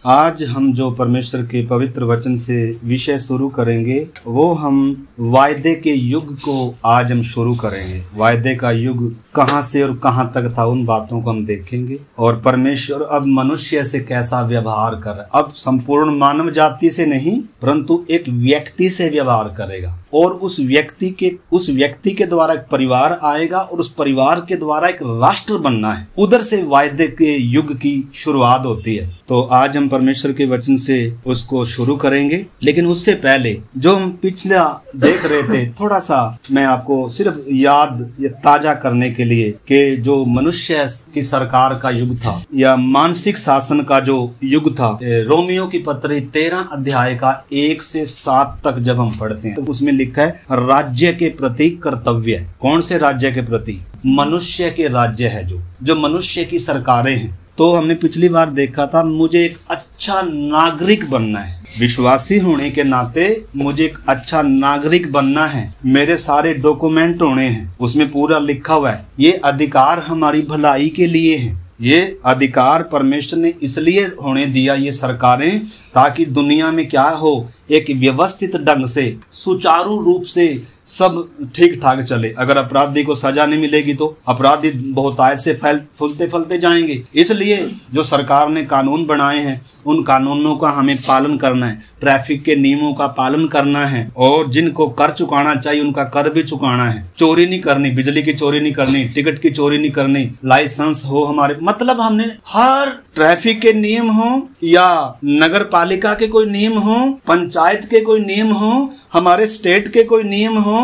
आज हम जो परमेश्वर के पवित्र वचन से विषय शुरू करेंगे वो हम वायदे के युग को आज हम शुरू करेंगे। वायदे का युग कहाँ से और कहाँ तक था, उन बातों को हम देखेंगे। और परमेश्वर अब मनुष्य से कैसा व्यवहार कर रहा है, अब संपूर्ण मानव जाति से नहीं परंतु एक व्यक्ति से व्यवहार करेगा। और उस व्यक्ति के द्वारा एक परिवार आएगा और उस परिवार के द्वारा एक राष्ट्र बनना है। उधर से वायदे के युग की शुरुआत होती है। तो आज हम परमेश्वर के वचन से उसको शुरू करेंगे, लेकिन उससे पहले जो हम पिछला देख रहे थे थोड़ा सा मैं आपको सिर्फ याद या ताजा करने के लिए कि जो मनुष्य की सरकार का युग था या मानसिक शासन का जो युग था, रोमियो की पत्री 13 अध्याय का 1 से 7 तक जब हम पढ़ते हैं तो उसमें लिखा है राज्य के प्रति कर्तव्य। कौन से राज्य के प्रति? मनुष्य के राज्य है जो मनुष्य की सरकारें हैं। तो हमने पिछली बार देखा था मुझे एक अच्छा नागरिक बनना है, विश्वासी होने के नाते मुझे एक अच्छा नागरिक बनना है। मेरे सारे डॉक्यूमेंट होने हैं, उसमें पूरा लिखा हुआ है ये अधिकार हमारी भलाई के लिए है। ये अधिकार परमेश्वर ने इसलिए होने दिया ये सरकारें, ताकि दुनिया में क्या हो, एक व्यवस्थित ढंग से सुचारू रूप से सब ठीक ठाक चले। अगर अपराधी को सजा नहीं मिलेगी तो अपराधी बहुतायत से फूलते फलते जाएंगे। इसलिए जो सरकार ने कानून बनाए हैं उन कानूनों का हमें पालन करना है, ट्रैफिक के नियमों का पालन करना है, और जिनको कर चुकाना चाहिए उनका कर भी चुकाना है। चोरी नहीं करनी, बिजली की चोरी नहीं करनी, टिकट की चोरी नहीं करनी, लाइसेंस हो हमारे, मतलब हमने हर ट्रैफिक के नियम हो या नगर पालिका के कोई नियम हो, पंचायत के कोई नियम हो, हमारे स्टेट के कोई नियम हो,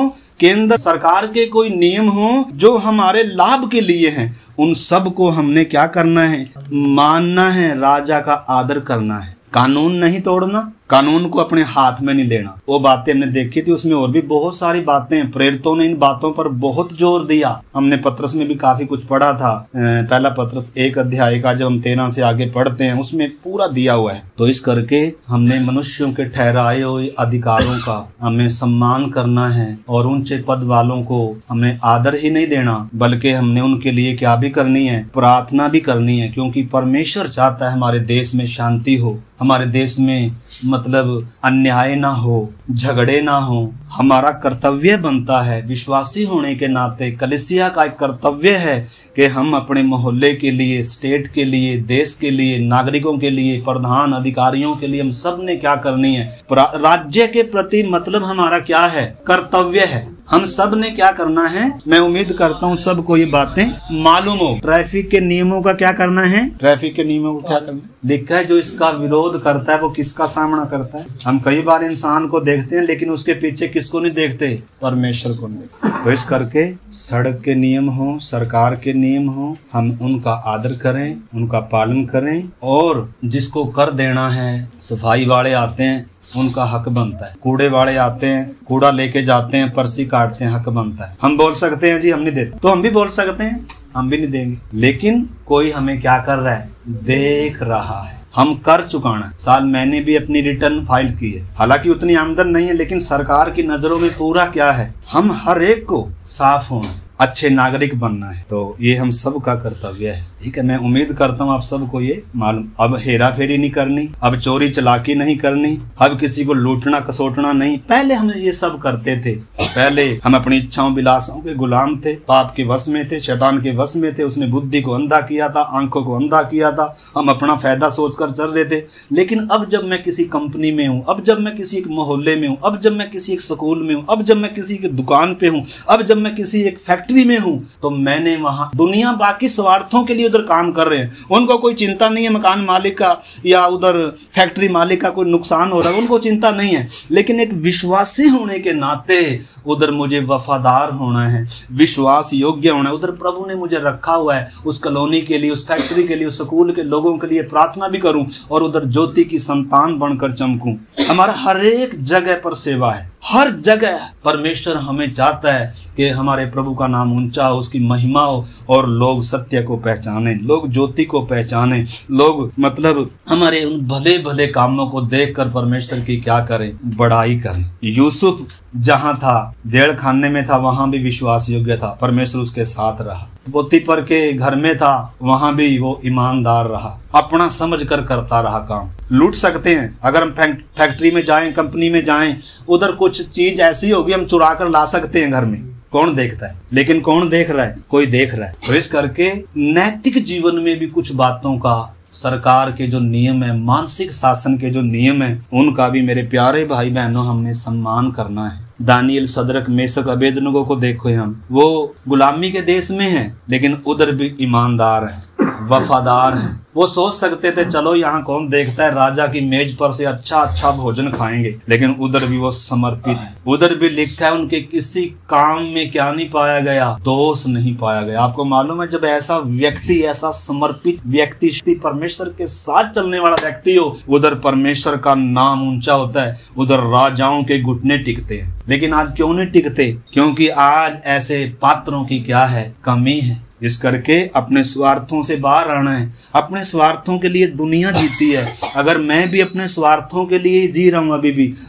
केंद्र सरकार के कोई नियम हो जो हमारे लाभ के लिए हैं, उन सब को हमने क्या करना है? मानना है, राजा का आदर करना है। कानून नहीं तोड़ना, कानून को अपने हाथ में नहीं लेना। वो बातें हमने देखी थी, उसमें और भी बहुत सारी बातें हैं। प्रेरितों ने इन बातों पर बहुत जोर दिया। हमने पत्रस में भी काफी कुछ पढ़ा था। पहला पत्रस 1 अध्याय का जब हम 13 से आगे पढ़ते हैं उसमें पूरा दिया हुआ है। तो इस करके हमने मनुष्यों के ठहराए हुए अधिकारों का हमें सम्मान करना है, और ऊंचे पद वालों को हमें आदर ही नहीं देना बल्कि हमने उनके लिए क्या भी करनी है? प्रार्थना भी करनी है, क्योंकि परमेश्वर चाहता है हमारे देश में शांति हो, हमारे देश में मतलब अन्याय ना हो, झगड़े ना हो। हमारा कर्तव्य बनता है विश्वासी होने के नाते, कलीसिया का एक कर्तव्य है कि हम अपने मोहल्ले के लिए, स्टेट के लिए, देश के लिए, नागरिकों के लिए, प्रधान अधिकारियों के लिए हम सब ने क्या करनी है? राज्य के प्रति मतलब हमारा क्या है? कर्तव्य है। हम सब ने क्या करना है? मैं उम्मीद करता हूँ सबको ये बातें मालूम हो। ट्रैफिक के नियमों का क्या करना है? ट्रैफिक के नियमों को क्या करना है? लिखा है जो इसका विरोध करता है वो किसका सामना करता है? हम कई बार इंसान को देखते हैं लेकिन उसके पीछे किसको नहीं देखते? परमेश्वर को नहीं। तो इस करके सड़क के नियम हो, सरकार के नियम हो, हम उनका आदर करें, उनका पालन करें। और जिसको कर देना है, सफाई वाले आते हैं उनका हक बनता है, कूड़े वाले आते हैं कूड़ा लेके जाते हैं, पर्ची काटते हैं, हक बनता है। हम बोल सकते हैं जी हम नहीं देते, तो हम भी बोल सकते हैं हम भी नहीं देंगे, लेकिन कोई हमें क्या कर रहा है? देख रहा है। हम कर चुकाना। साल मैंने भी अपनी रिटर्न फाइल की है, हालांकि उतनी आमदन नहीं है, लेकिन सरकार की नजरों में पूरा क्या है? हम हर एक को साफ होना, अच्छे नागरिक बनना है। तो ये हम सब का कर्तव्य है। ठीक है, मैं उम्मीद करता हूँ आप सबको ये मालूम। अब हेरा फेरी नहीं करनी, अब चोरी चलाकी नहीं करनी, अब किसी को लूटना कसोटना नहीं। पहले हम ये सब करते थे, पहले हम अपनी इच्छाओं विलासों के गुलाम थे, पाप के वश में थे, शैतान के वश में थे। उसने बुद्धि को अंधा किया था, आंखों को अंधा किया था, हम अपना फायदा सोचकर चल रहे थे। लेकिन अब जब मैं किसी कंपनी में हूँ, अब जब मैं किसी एक मोहल्ले में हूँ, अब जब मैं किसी एक स्कूल में हूँ, अब जब मैं किसी की दुकान पे हूँ, अब जब मैं किसी एक फैक्ट्री में हूँ, तो मैंने वहां दुनिया बाकी स्वार्थों के लिए उधर काम कर रहे हैं, उनको कोई चिंता नहीं है मकान मालिक का या उधर फैक्ट्री मालिक का कोई नुकसान हो रहा है, उनको चिंता नहीं है। लेकिन एक विश्वासी होने के नाते उधर मुझे वफादार होना है, विश्वास योग्य होना है। उधर प्रभु ने मुझे रखा हुआ है, उस कॉलोनी के लिए, उस फैक्ट्री के लिए, उस स्कूल के लोगों के लिए प्रार्थना भी करूं और उधर ज्योति की संतान बनकर चमकूं। हमारा हर एक जगह पर सेवा है, हर जगह परमेश्वर हमें चाहता है कि हमारे प्रभु का नाम ऊंचा हो, उसकी महिमा हो और लोग सत्य को पहचाने, लोग ज्योति को पहचाने, लोग मतलब हमारे उन भले भले कामों को देखकर परमेश्वर की क्या करें, बड़ाई करें। यूसुफ जहां था, जेल खाने में था, वहां भी विश्वास योग्य था, परमेश्वर उसके साथ रहा। पोतीफर के घर में था, वहां भी वो ईमानदार रहा, अपना समझ कर करता रहा काम। लूट सकते हैं, अगर हम फैक्ट्री में जाएं, कंपनी में जाएं, उधर कुछ चीज ऐसी होगी हम चुरा कर ला सकते हैं घर में, कौन देखता है, लेकिन कौन देख रहा है, कोई देख रहा है। तो इस करके नैतिक जीवन में भी कुछ बातों का, सरकार के जो नियम है, मानसिक शासन के जो नियम है, उनका भी मेरे प्यारे भाई बहनों हमने सम्मान करना है। दानियल, सदरक, मेशक, अबेदनगो को देखो, हम वो गुलामी के देश में हैं, लेकिन उधर भी ईमानदार हैं, वफादार हैं। वो सोच सकते थे चलो यहाँ कौन देखता है, राजा की मेज पर से अच्छा अच्छा भोजन खाएंगे, लेकिन उधर भी वो समर्पित है। उधर भी लिखा है उनके किसी काम में क्या नहीं पाया गया, दोष नहीं पाया गया। आपको मालूम है, जब ऐसा व्यक्ति, ऐसा समर्पित व्यक्ति, परमेश्वर के साथ चलने वाला व्यक्ति हो, उधर परमेश्वर का नाम ऊंचा होता है, उधर राजाओं के घुटने टिकते हैं। लेकिन आज क्यों नहीं टिकते? क्योंकि आज ऐसे पात्रों की क्या है, कमी है। इस करके अपने स्वार्थों से बाहर आना है। अपने स्वार्थों के लिए दुनिया जीती है। अगर मैं भी अपने स्वार्थों के लिए जी रहा हूँ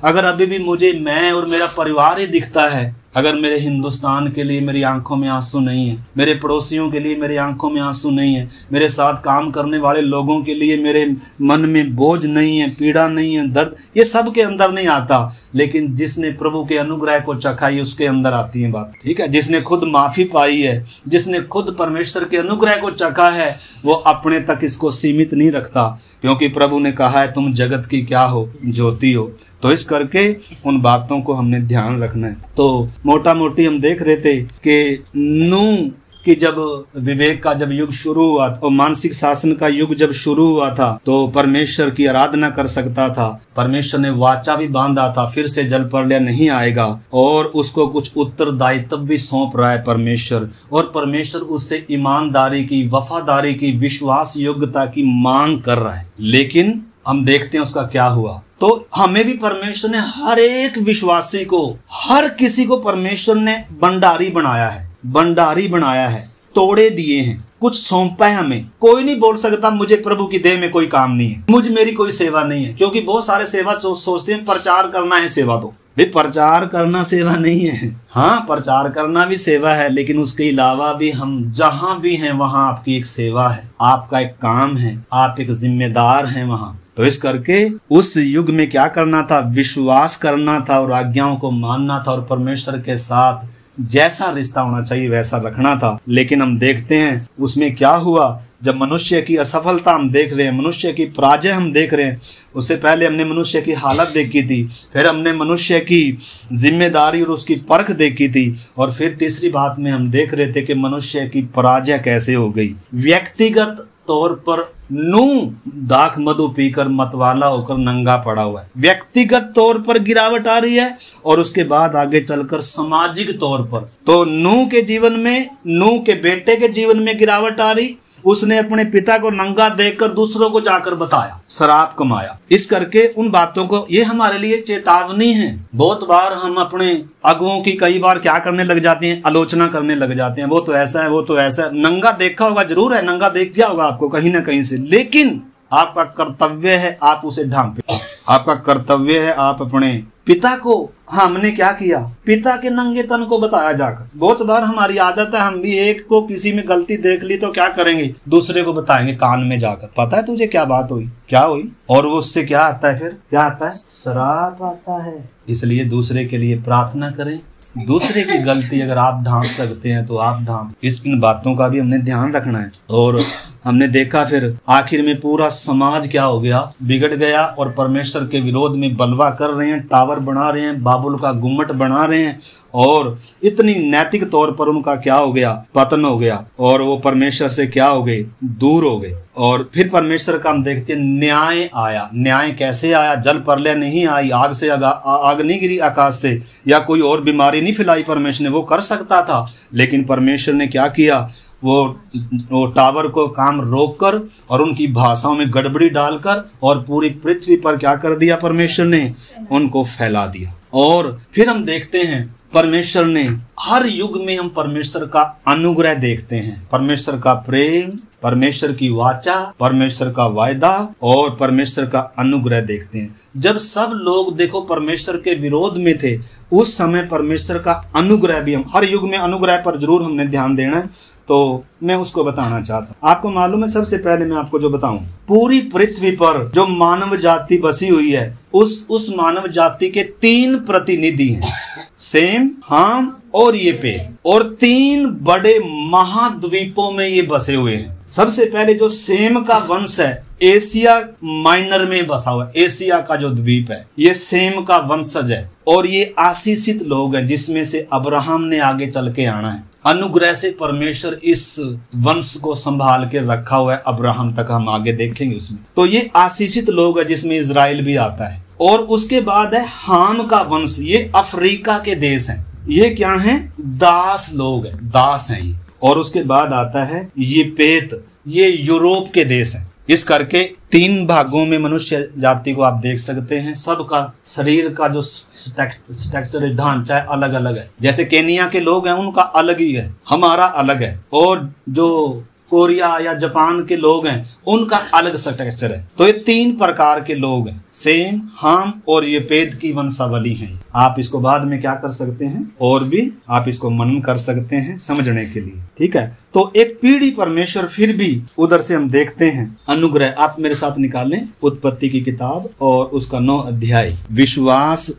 अगर अभी भी मुझे मैं और मेरा परिवार ही दिखता है, अगर मेरे हिंदुस्तान के लिए मेरी आंखों में आंसू नहीं है, मेरे पड़ोसियों के लिए मेरी आंखों में आंसू नहीं है, मेरे साथ काम करने वाले लोगों के लिए मेरे मन में बोझ नहीं है, पीड़ा नहीं है, दर्द, ये सब के अंदर नहीं आता। लेकिन जिसने प्रभु के अनुग्रह को चखा है उसके अंदर आती है बात, ठीक है। जिसने खुद माफी पाई है, जिसने खुद परमेश्वर के अनुग्रह को चखा है, वो अपने तक इसको सीमित नहीं रखता, क्योंकि प्रभु ने कहा है तुम जगत की क्या हो, ज्योति हो। तो इस करके उन बातों को हमने ध्यान रखना है। तो मोटा मोटी हम देख रहे थे कि नूह कि जब विवेक का जब युग शुरू हुआ और मानसिक शासन का युग जब शुरू हुआ था, तो परमेश्वर की आराधना कर सकता था। परमेश्वर ने वाचा भी बांधा था, फिर से जल प्रलय नहीं आएगा, और उसको कुछ उत्तरदायित्व भी सौंप रहा है परमेश्वर। और परमेश्वर उससे ईमानदारी की, वफादारी की, विश्वास योग्यता की मांग कर रहा है। लेकिन हम देखते हैं उसका क्या हुआ। तो हमें भी परमेश्वर ने हर एक विश्वासी को, हर किसी को परमेश्वर ने भंडारी बनाया है, भंडारी बनाया है, तोड़े दिए हैं, कुछ सौंपा है हमें। कोई नहीं बोल सकता मुझे प्रभु की देह में कोई काम नहीं है, मेरी कोई सेवा नहीं है, क्योंकि बहुत सारे सेवा सोचते हैं प्रचार करना है सेवा। तो भी प्रचार करना सेवा नहीं है। हाँ, प्रचार करना भी सेवा है, लेकिन उसके अलावा भी हम जहां भी हैं वहां आपकी एक सेवा है, आपका एक काम है, आप एक जिम्मेदार हैं वहां। तो इस करके उस युग में क्या करना था, विश्वास करना था और आज्ञाओं को मानना था, और परमेश्वर के साथ जैसा रिश्ता होना चाहिए वैसा रखना था। लेकिन हम देखते हैं उसमें क्या हुआ। जब मनुष्य की असफलता हम देख रहे हैं, मनुष्य की पराजय हम देख रहे हैं, उससे पहले हमने मनुष्य की हालत देखी थी, फिर हमने मनुष्य की जिम्मेदारी और उसकी परख देखी थी, और फिर तीसरी बात में हम देख रहे थे कि मनुष्य की पराजय कैसे हो गई। व्यक्तिगत तौर पर नूह दाख मधु पीकर मतवाला होकर नंगा पड़ा हुआ है, व्यक्तिगत तौर पर गिरावट आ रही है, और उसके बाद आगे चलकर सामाजिक तौर पर तो नूह के जीवन में, नूह के बेटे के जीवन में गिरावट आ रही। उसने अपने पिता को नंगा देखकर दूसरों को जाकर बताया, शराब कमाया। इस करके उन बातों को, ये हमारे लिए चेतावनी है। बहुत बार हम अपने अगुओं की कई बार क्या करने लग जाते हैं, आलोचना करने लग जाते हैं, वो तो ऐसा है, वो तो ऐसा है। नंगा देखा होगा, जरूर है, नंगा देख गया होगा आपको कहीं ना कहीं से, लेकिन आपका कर्तव्य है आप उसे ढांपे। आपका कर्तव्य है आप अपने पिता को, हमने क्या किया, पिता के नंगे तन को बताया जाकर। बहुत बार हमारी आदत है, हम भी एक को किसी में गलती देख ली तो क्या करेंगे, दूसरे को बताएंगे कान में जाकर, पता है तुझे क्या बात हुई, क्या हुई, और वो उससे क्या आता है, फिर क्या आता है, शराब आता है। इसलिए दूसरे के लिए प्रार्थना करें, दूसरे की गलती अगर आप ढांप सकते हैं तो आप ढांप। इन बातों का भी हमने ध्यान रखना है। और हमने देखा फिर आखिर में पूरा समाज क्या हो गया, बिगड़ गया, और परमेश्वर के विरोध में बलवा कर रहे हैं, टावर बना रहे हैं, बाबुल का गुम्मट बना रहे हैं, और इतनी नैतिक तौर पर उनका क्या हो गया, पतन हो गया, और वो परमेश्वर से क्या हो गए, दूर हो गए। और फिर परमेश्वर का हम देखते हैं न्याय आया। न्याय कैसे आया, जल प्रलय नहीं आई, आग से आग नहीं गिरी आकाश से, या कोई और बीमारी नहीं फैलाई परमेश्वर ने, वो कर सकता था। लेकिन परमेश्वर ने क्या किया, वो टावर को काम रोककर और उनकी भाषाओं में गड़बड़ी डालकर और पूरी पृथ्वी पर क्या कर दिया, परमेश्वर ने उनको फैला दिया। और फिर हम देखते हैं परमेश्वर ने हर युग में हम परमेश्वर का अनुग्रह देखते हैं, परमेश्वर का प्रेम, परमेश्वर की वाचा, परमेश्वर का वायदा और परमेश्वर का अनुग्रह देखते हैं। जब सब लोग देखो परमेश्वर के विरोध में थे, उस समय परमेश्वर का अनुग्रह भी हम हर युग में अनुग्रह पर जरूर हमने ध्यान देना है। तो मैं उसको बताना चाहता हूँ। आपको मालूम है, सबसे पहले मैं आपको जो बताऊं, पूरी पृथ्वी पर जो मानव जाति बसी हुई है उस मानव जाति के 3 प्रतिनिधि हैं, सेम, हाम और येपेत, और 3 बड़े महाद्वीपों में ये बसे हुए हैं। सबसे पहले जो सेम का वंश है एशिया माइनर में बसा हुआ है, एशिया का जो द्वीप है ये सेम का वंशज है और ये आशीषित लोग हैं जिसमें से अब्राहम ने आगे चल के आना है। अनुग्रह से परमेश्वर इस वंश को संभाल के रखा हुआ है, अब्राहम तक हम आगे देखेंगे उसमें। तो ये आशीषित लोग है जिसमें इजराइल भी आता है। और उसके बाद है हाम का वंश, ये अफ्रीका के देश हैं। ये क्या हैं? दास लोग हैं, दास हैं ये। और उसके बाद आता है ये पेत, ये यूरोप के देश हैं। इस करके 3 भागों में मनुष्य जाति को आप देख सकते हैं। सबका शरीर का जो स्ट्रक्चर ढांचा है अलग अलग है। जैसे केनिया के लोग हैं उनका अलग ही है, हमारा अलग है। और जो कोरिया या जापान के लोग हैं उनका अलग स्ट्रक्चर है। तो ये 3 प्रकार के लोग हैं, सेम, हाम और ये पेद की वंशावली हैं। आप इसको बाद में क्या कर सकते हैं, और भी आप इसको मनन कर सकते हैं समझने के लिए, ठीक है। तो एक पीढ़ी परमेश्वर फिर भी उधर से हम देखते हैं अनुग्रह। आप मेरे साथ निकालें उत्पत्ति की किताब और उसका 9 अध्याय। विश्वास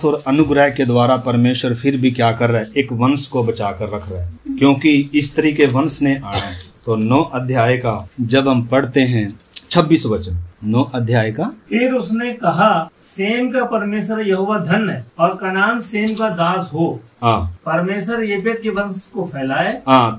और अनुग्रह के द्वारा परमेश्वर फिर भी क्या कर रहा है, एक वंश को बचा कर रख रहा है, क्योंकि स्त्री के वंश ने आना है। तो 9 अध्याय का जब हम पढ़ते हैं 26 वचन, 9 अध्याय का। फिर उसने कहा, सेम का परमेश्वर यहोवा धन है और कनान सेम का दास हो। परमेश्वर येपेत के वंश को फैलाए।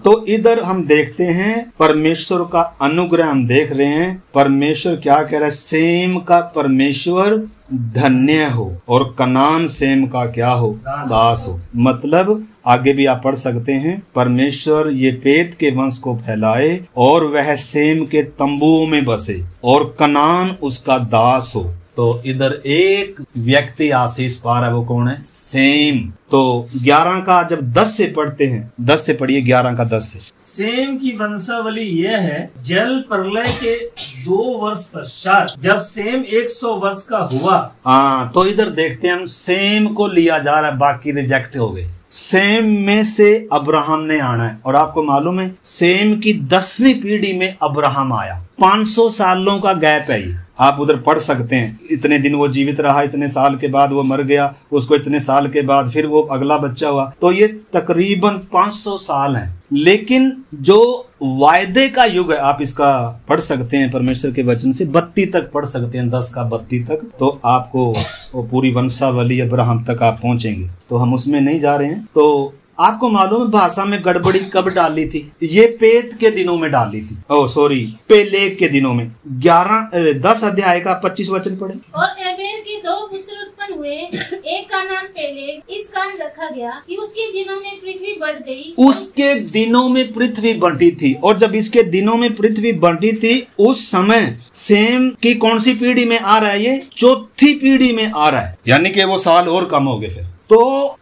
तो इधर हम देखते हैं परमेश्वर का अनुग्रह हम देख रहे हैं। परमेश्वर क्या कह रहा है, सेम का परमेश्वर धन्य हो और कनान सेम का क्या हो, दास हो। मतलब आगे भी आप पढ़ सकते हैं, परमेश्वर येपेत के वंश को फैलाए और वह सेम के तंबुओं में बसे और कनान उसका दास हो। तो इधर एक व्यक्ति आशीष पा रहा है, वो कौन है, सेम। तो 11 का जब 10 से पढ़ते हैं, 10 से पढ़िए, 11 का 10 से। सेम की वंशावली यह है, जल प्रलय के 2 वर्ष पश्चात जब सेम 100 वर्ष का हुआ। तो इधर देखते हैं हम, सेम को लिया जा रहा है, बाकी रिजेक्ट हो गए। सेम में से अब्राहम ने आना है। और आपको मालूम है सेम की 10वीं पीढ़ी में अब्राहम आया। 500 सालों का गैप है ये, आप उधर पढ़ सकते हैं। इतने दिन वो जीवित रहा, इतने साल के बाद वो मर गया, उसको इतने साल के बाद फिर वो अगला बच्चा हुआ। तो ये तकरीबन 500 साल हैं। लेकिन जो वायदे का युग है, आप इसका पढ़ सकते हैं परमेश्वर के वचन से 32 तक पढ़ सकते हैं, 10 का 32 तक। तो आपको वो पूरी वंशावली अब्राहम तक आप पहुंचेंगे। तो हम उसमें नहीं जा रहे हैं। तो आपको मालूम है भाषा में गड़बड़ी कब डाली थी, ये पेत के दिनों में डाली थी, पेलेग के दिनों में। 10 अध्याय का 25 वचन पढ़े। और एबेर के 2 पुत्र उत्पन्न हुए, एक का नाम पेलेग, इस कारण रखा गया कि उसके दिनों में पृथ्वी बढ़ गई। उसके दिनों में पृथ्वी बढ़ी थी, और जब इसके दिनों में पृथ्वी बढ़ी थी उस समय सेम की कौन सी पीढ़ी में आ रहा है, ये 4थी पीढ़ी में आ रहा है, यानी कि वो साल और कम हो गए फिर। तो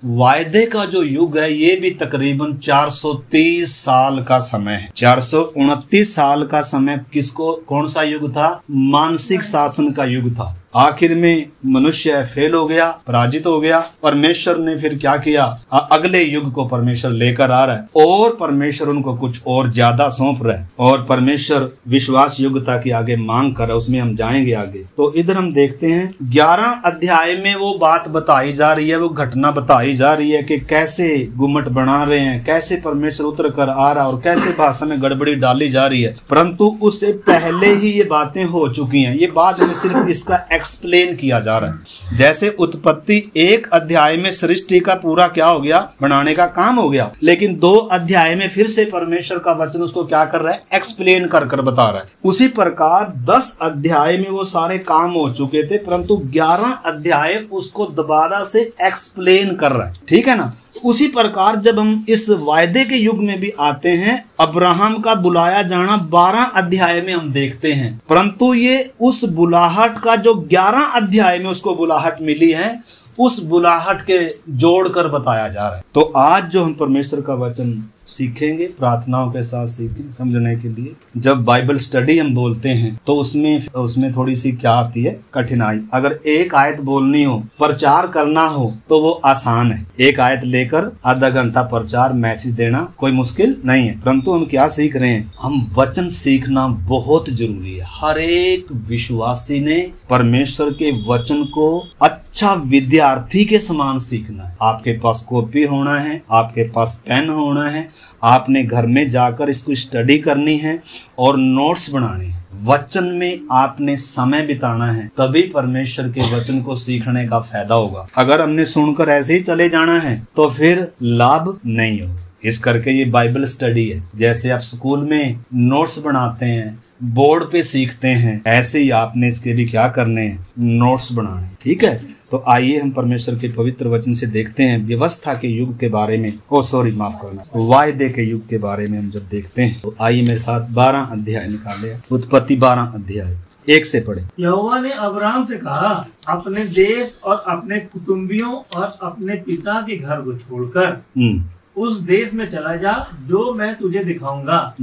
वायदे का जो युग है ये भी तकरीबन 430 साल का समय है। 429 साल का समय किसको, कौन सा युग था, मानसिक शासन का युग था। आखिर में मनुष्य फेल हो गया, पराजित हो गया। परमेश्वर ने फिर क्या किया, अगले युग को परमेश्वर लेकर आ रहा है और परमेश्वर उनको कुछ और ज्यादा सौंप रहा है और परमेश्वर विश्वास योग्यता की आगे मांग कर रहा है, उसमें हम जाएंगे आगे। तो इधर हम देखते हैं 11 अध्याय में वो बात बताई जा रही है, वो घटना बताई जा रही है कि कैसे गुम्मट बना रहे हैं, कैसे परमेश्वर उतर कर आ रहा है और कैसे भाषा में गड़बड़ी डाली जा रही है। परंतु उससे पहले ही ये बातें हो चुकी हैं, ये बाद में सिर्फ इसका एक्सप्लेन किया जा रहा है। जैसे उत्पत्ति 1 अध्याय में सृष्टि का पूरा क्या हो गया, बनाने का काम हो गया, लेकिन 2 अध्याय में फिर से परमेश्वर का वचन उसको क्या कर रहा है, एक्सप्लेन कर कर बता रहा है। उसी प्रकार 10 अध्याय में वो सारे काम हो चुके थे, परंतु 11 अध्याय उसको दोबारा से एक्सप्लेन कर रहा है, ठीक है ना। उसी प्रकार जब हम इस वायदे के युग में भी आते हैं, अब्राहम का बुलाया जाना 12 अध्याय में हम देखते हैं, परंतु ये उस बुलाहट का जो 11 अध्याय में उसको बुलाहट मिली है, उस बुलाहट के जोड़कर बताया जा रहा है। तो आज जो हम परमेश्वर का वचन सीखेंगे, प्रार्थनाओं के साथ सीखें समझने के लिए। जब बाइबल स्टडी हम बोलते हैं तो उसमें थोड़ी सी क्या आती है, कठिनाई। अगर एक आयत बोलनी हो, प्रचार करना हो तो वो आसान है। एक आयत लेकर आधा घंटा प्रचार मैसेज देना कोई मुश्किल नहीं है। परंतु हम क्या सीख रहे हैं, हम वचन सीखना बहुत जरूरी है। हर एक विश्वासी ने परमेश्वर के वचन को अच्छा विद्यार्थी के समान सीखना है। आपके पास कॉपी होना है, आपके पास पेन होना है, आपने घर में जाकर इसको स्टडी करनी है और नोट्स बनाने हैं। वचन में आपने समय बिताना है, तभी परमेश्वर के वचन को सीखने का फायदा होगा। अगर हमने सुनकर ऐसे ही चले जाना है तो फिर लाभ नहीं होगा। इस करके ये बाइबल स्टडी है। जैसे आप स्कूल में नोट्स बनाते हैं, बोर्ड पे सीखते हैं, ऐसे ही आपने इसके भी क्या करने हैं, नोट्स बनाने। ठीक है, तो आइए हम परमेश्वर के पवित्र वचन से देखते हैं व्यवस्था के युग के बारे में, माफ करना, वायदे के युग के बारे में हम जब देखते हैं तो आइए मेरे साथ 12 अध्याय निकाले। उत्पत्ति 12 अध्याय 1 से पढ़े। यहोवा ने अब्राहम से कहा, अपने देश और अपने कुटुंबियों और अपने पिता के घर को छोड़कर उस देश में चला जा जो मैं तुझे दिखाऊंगा,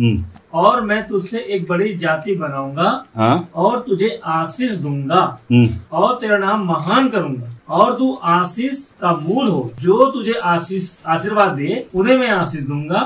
और मैं तुझसे एक बड़ी जाति बनाऊंगा और तुझे आशीष दूंगा और तेरा नाम महान करूंगा, और तू आशीष का मूल हो। जो तुझे आशीर्वाद दे उन्हें मैं आशीष दूंगा,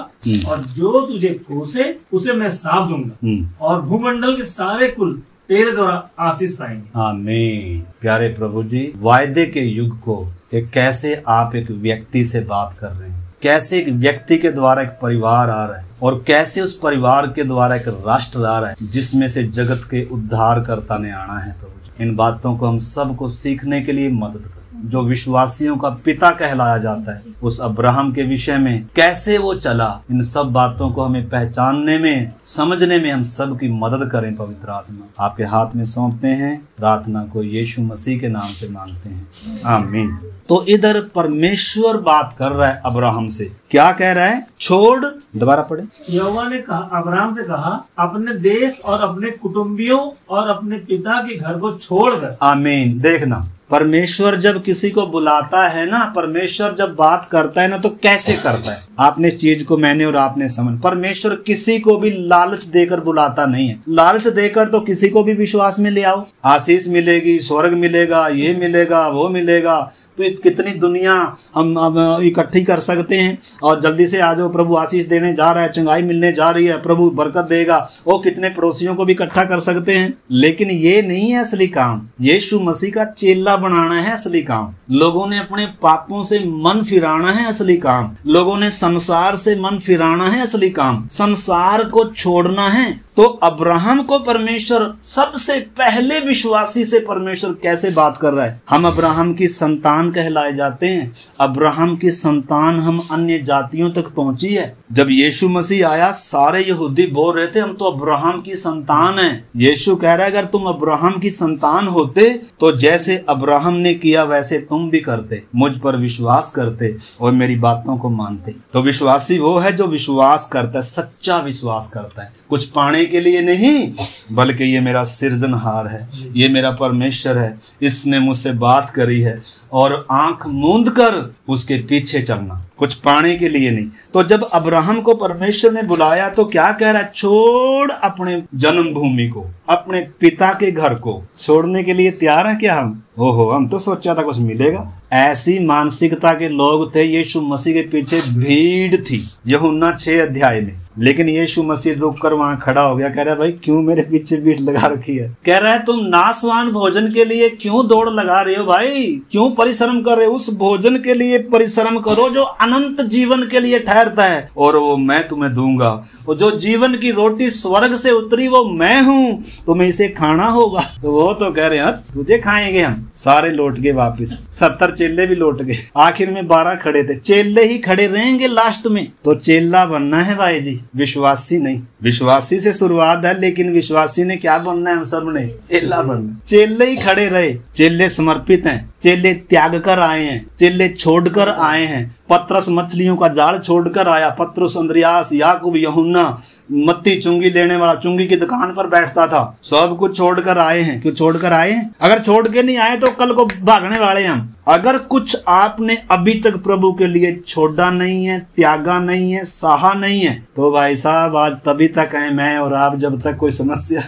और जो तुझे कोसे उसे मैं श्राप दूंगा, और भूमंडल के सारे कुल तेरे द्वारा आशीष पाएंगे। आमीन। प्यारे प्रभु जी, वायदे के युग को कैसे आप एक व्यक्ति से बात कर रहे हैं, कैसे एक व्यक्ति के द्वारा एक परिवार आ रहा है, और कैसे उस परिवार के द्वारा एक राष्ट्र आ रहा है जिसमें से जगत के उद्धारकर्ता ने आना है। प्रभु जी, इन बातों को हम सबको सीखने के लिए मदद करें। जो विश्वासियों का पिता कहलाया जाता है, उस अब्राहम के विषय में कैसे वो चला, इन सब बातों को हमें पहचानने में, समझने में हम सब की मदद करें। पवित्र आत्मा आपके हाथ में सौंपते हैं, प्रार्थना को यीशु मसीह के नाम से मांगते हैं, आमीन। तो इधर परमेश्वर बात कर रहा है अब्राहम से, क्या कह रहा है, छोड़, दोबारा पढ़े। यहोवा ने कहा, अब्राहम से कहा, अपने देश और अपने कुटुंबियों और अपने पिता के घर को छोड़कर। आमीन। देखना, परमेश्वर जब किसी को बुलाता है ना, परमेश्वर जब बात करता है ना, तो कैसे करता है। आपने चीज को मैंने और आपने समझ, परमेश्वर किसी को भी लालच देकर बुलाता नहीं है। लालच देकर तो किसी को भी विश्वास में ले आओ, आशीष मिलेगी, स्वर्ग मिलेगा, ये मिलेगा, वो मिलेगा, तो कितनी दुनिया हम इकट्ठी कर सकते हैं और जल्दी से आ जाओ, प्रभु आशीष देने जा रहा है, चंगाई मिलने जा रही है, प्रभु बरकत देगा, वो कितने पड़ोसियों को भी इकट्ठा कर सकते हैं। लेकिन ये नहीं है असली काम। यीशु मसीह का चेला बनाना है असली काम। लोगों ने अपने पापों से मन फिराना है असली काम। लोगों ने संसार से मन फिराना है असली काम। संसार को छोड़ना है। तो अब्राहम को परमेश्वर सबसे पहले विश्वासी से परमेश्वर कैसे बात कर रहा है। हम अब्राहम की संतान कहलाए जाते हैं। अब्राहम की संतान हम अन्य जातियों तक पहुंची है। जब यीशु मसीह आया, सारे यहूदी बोल रहे थे हम तो अब्राहम की संतान हैं। यीशु कह रहा है अगर तुम अब्राहम की संतान होते तो जैसे अब्राहम ने किया वैसे तुम भी करते, मुझ पर विश्वास करते और मेरी बातों को मानते। तो विश्वासी वो है जो विश्वास करता है, सच्चा विश्वास करता है, कुछ पाने के लिए नहीं, बल्कि ये मेरा सृजनहार है, ये मेरा परमेश्वर है, इसने मुझसे बात करी है, और आंख मूंद कर उसके पीछे चलना, कुछ पाने के लिए नहीं। तो जब अब्राहम को परमेश्वर ने बुलाया तो क्या कह रहा है, छोड़ अपने जन्मभूमि को, अपने पिता के घर को छोड़ने के लिए तैयार है क्या हम? ओहो, हम तो सोचा था कुछ मिलेगा। ऐसी मानसिकता के लोग थे। यीशु मसीह के पीछे भीड़ थी यूहन्ना 6 अध्याय में। लेकिन यीशु मसीह रुककर वहां खड़ा हो गया, कह रहा है भाई क्यों मेरे पीछे भीड़ लगा रखी है? कह रहा है तुम नाशवान भोजन के लिए क्यों दौड़ लगा रहे हो भाई, क्यों परिश्रम कर रहे हो? उस भोजन के लिए परिश्रम करो जो अनंत जीवन के लिए ठहरता है, और वो मैं तुम्हें दूंगा। और जो जीवन की रोटी स्वर्ग से उतरी वो मैं हूँ, तुम्हें इसे खाना होगा। तो वो तो कह रहे हैं तुझे खाएंगे हम। सारे लौट गए वापिस, 70 चेले भी लौट गए। आखिर में 12 खड़े थे, चेले ही खड़े रहेंगे लास्ट में। तो चेला बनना है भाई जी, विश्वासी नहीं। विश्वासी से शुरुआत है, लेकिन विश्वासी ने क्या बनना है? हम सब ने चेला बनना। चेले ही खड़े रहे, चेले समर्पित हैं, चेले त्याग कर आए हैं, चेले छोड़कर आए हैं। पतरस मछलियों का जाल छोड़कर आया, पतरस, अंद्रयास, याकूब, यूहन्ना मत्ती चुंगी लेने वाला चुंगी की दुकान पर बैठता था। सब कुछ छोड़कर आए हैं। क्यों छोड़कर आए हैं? अगर छोड़ के नहीं आए तो कल को भागने वाले हैं हम। अगर कुछ आपने अभी तक प्रभु के लिए छोड़ा नहीं है, त्यागा नहीं है, सहा नहीं है, तो भाई साहब आज तभी तक है मैं और आप, जब तक कोई समस्या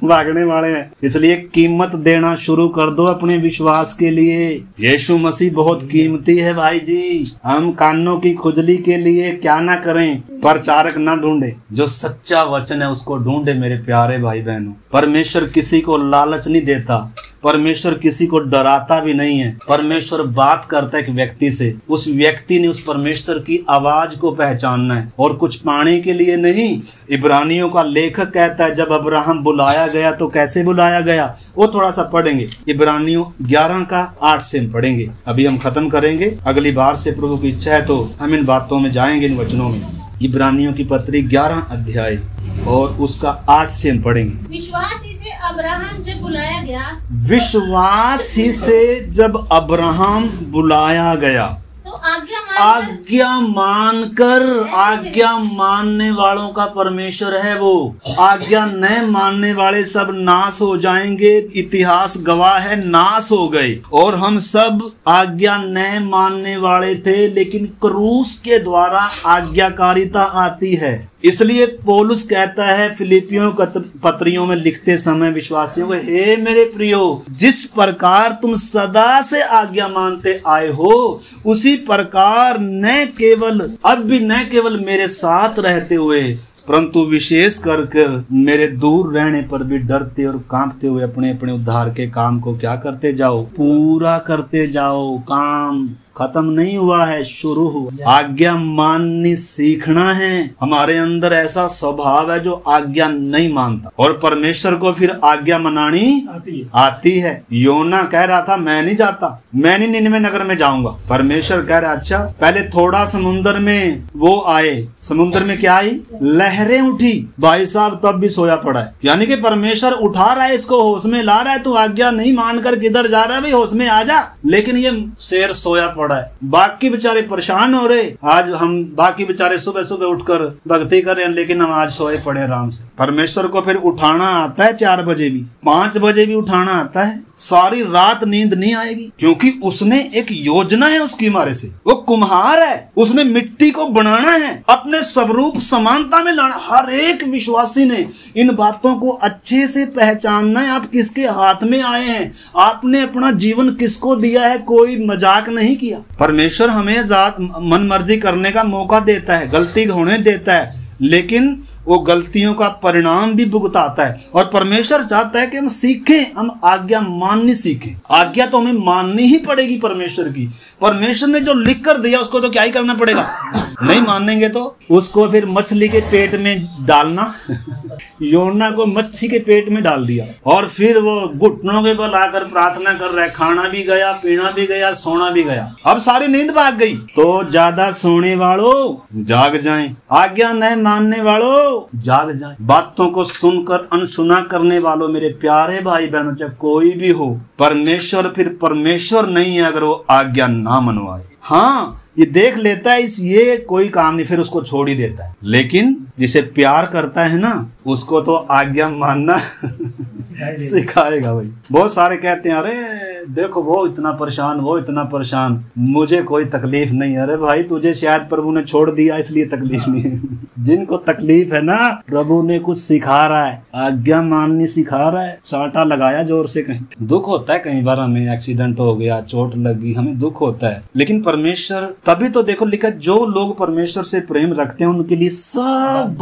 भागने वाले हैं। इसलिए कीमत देना शुरू कर दो अपने विश्वास के लिए। यीशु मसीह बहुत कीमती है भाई जी। हम कानों की खुजली के लिए क्या ना करें, प्रचारक ना ढूंढे, जो सच्चा वचन है उसको ढूंढे। मेरे प्यारे भाई बहनों, परमेश्वर किसी को लालच नहीं देता, परमेश्वर किसी को डराता भी नहीं है। परमेश्वर बात करता है एक व्यक्ति से, उस व्यक्ति ने उस परमेश्वर की आवाज को पहचानना है और कुछ पाने के लिए नहीं। इब्रानियों का लेखक कहता है जब अब्राहम बुलाया गया तो कैसे बुलाया गया, वो थोड़ा सा पढ़ेंगे। इब्रानियों 11 का 8 से हम पढ़ेंगे। अभी हम खत्म करेंगे, अगली बार से प्रभु की इच्छा है तो हम इन बातों में जाएंगे, इन वचनों में। इब्रानियों की पत्री 11 अध्याय और उसका 8 से हम पढ़ेंगे। विश्वास ही से अब्राहम जब बुलाया गया, विश्वास ही से जब अब्राहम बुलाया गया तो आज्ञा मानने वालों का परमेश्वर है वो। आज्ञा न मानने वाले सब नाश हो जाएंगे। इतिहास गवाह है, नाश हो गए। और हम सब आज्ञा न मानने वाले थे, लेकिन क्रूस के द्वारा आज्ञाकारिता आती है। इसलिए पौलुस कहता है फिलिपियों पत्रियों में लिखते समय विश्वासियों को, हे मेरे प्रियो, जिस प्रकार तुम सदा से आज्ञा मानते आए हो, उसी प्रकार अब भी न केवल मेरे साथ रहते हुए, परंतु विशेष कर मेरे दूर रहने पर भी डरते और कांपते हुए अपने अपने उद्धार के काम को क्या करते जाओ, पूरा करते जाओ। काम खत्म नहीं हुआ है, शुरू हुआ। आज्ञा माननी सीखना है। हमारे अंदर ऐसा स्वभाव है जो आज्ञा नहीं मानता, और परमेश्वर को फिर आज्ञा मनानी आती है। योना कह रहा था मैं नहीं जाता, मैं नहीं निनवे नगर में जाऊंगा। परमेश्वर कह रहा अच्छा, पहले थोड़ा समुन्द्र में वो आए, समुन्द्र में क्या आई, लहरें उठी। भाई साहब तब भी सोया पड़ा है। यानी कि परमेश्वर उठा रहा है, इसको होश में ला रहा है। तू आज्ञा नहीं मानकर किधर जा रहा है, भाई होश में आ जा। लेकिन ये शेर सोया पड़ा है। बाकी बेचारे परेशान हो रहे। आज हम बाकी बेचारे सुबह सुबह उठकर भक्ति कर रहे हैं, लेकिन हम आज सोए पड़े आराम से। परमेश्वर को फिर उठाना आता है 4 बजे भी, 5 बजे भी उठाना आता है। सारी रात नींद नहीं आएगी, क्योंकि उसने एक योजना है उसकी हमारे से। वो कुम्हार है, उसने मिट्टी को बनाना है, अपने स्वरूप समानता में लाना। हर एक विश्वासी ने इन बातों को अच्छे से पहचानना है। आप किसके हाथ में आए हैं, आपने अपना जीवन किसको दिया है, कोई मजाक नहीं किया। परमेश्वर हमें मन मर्जी करने का मौका देता है, गलती होने देता है, लेकिन वो गलतियों का परिणाम भी भुगताता है। और परमेश्वर चाहता है कि हम सीखें, हम आज्ञा माननी सीखें। आज्ञा तो हमें माननी ही पड़ेगी परमेश्वर की। परमेश्वर ने जो लिख कर दिया उसको तो क्या ही करना पड़ेगा। नहीं मानेंगे तो उसको फिर मछली के पेट में डालना। योना को मच्छी के पेट में डाल दिया, और फिर वो घुटनों के बल आकर प्रार्थना कर रहा है। खाना भी गया, पीना भी गया, सोना भी गया। अब सारी नींद भाग गई। तो ज्यादा सोने वालों जाग जाएं, आज्ञा न मानने वालों जाग जाएं। बातों को सुनकर अनसुना करने वालों, मेरे प्यारे भाई बहनों, चाहे कोई भी हो, परमेश्वर फिर परमेश्वर नहीं है अगर वो आज्ञा ना मनवाए। हाँ, ये देख लेता है ये कोई काम नहीं, फिर उसको छोड़ ही देता है। लेकिन जिसे प्यार करता है ना, उसको तो आज्ञा मानना सिखाएगा भाई। बहुत सारे कहते हैं अरे देखो वो इतना परेशान, वो इतना परेशान, मुझे कोई तकलीफ नहीं। अरे भाई तुझे शायद प्रभु ने छोड़ दिया इसलिए तकलीफ नहीं है। जिनको तकलीफ है ना, प्रभु ने कुछ सिखा रहा है, आज्ञा माननी सिखा रहा है। चांटा लगाया जोर से। कहीं दुख होता है, कई बार हमें एक्सीडेंट हो गया, चोट लगी, हमें दुख होता है। लेकिन परमेश्वर, तभी तो देखो लिखा, जो लोग परमेश्वर से प्रेम रखते हैं उनके लिए सब